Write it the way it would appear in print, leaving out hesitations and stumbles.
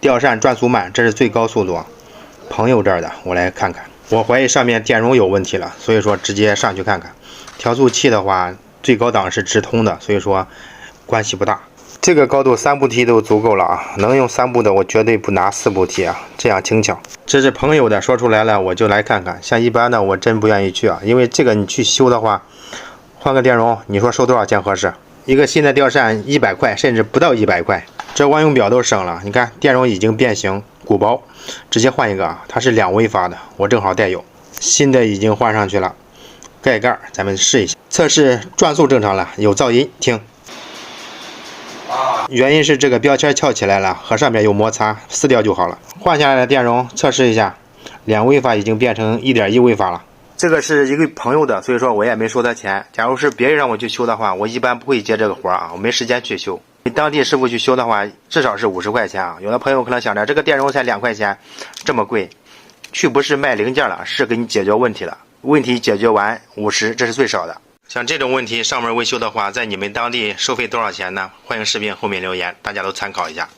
吊扇转速慢，这是最高速度。朋友这儿的，我来看看。我怀疑上面电容有问题了，所以说直接上去看看。调速器的话，最高档是直通的，所以说关系不大。这个高度3步梯都足够了啊，能用3步的我绝对不拿4步梯啊，这样轻巧。这是朋友的，说出来了我就来看看。像一般的我真不愿意去啊，因为这个你去修的话，换个电容，你说收多少钱合适？一个新的吊扇100块，甚至不到100块。这万用表都省了，你看电容已经变形鼓包，直接换一个啊，它是2微发的，我正好带有，新的已经换上去了。盖盖咱们试一下，测试转速正常了，有噪音，听。原因是这个标签翘起来了，和上面有摩擦，撕掉就好了。换下来的电容测试一下，2微发已经变成1.1微发了。这个是一个朋友的，所以说我也没收他钱。假如是别人让我去修的话，我一般不会接这个活啊，我没时间去修。当地师傅去修的话，至少是50块钱啊。有的朋友可能想着这个电容才2块钱，这么贵，去不是卖零件了，是给你解决问题了。问题解决完50，这是最少的。像这种问题上门维修的话，在你们当地收费多少钱呢？欢迎视频后面留言，大家都参考一下。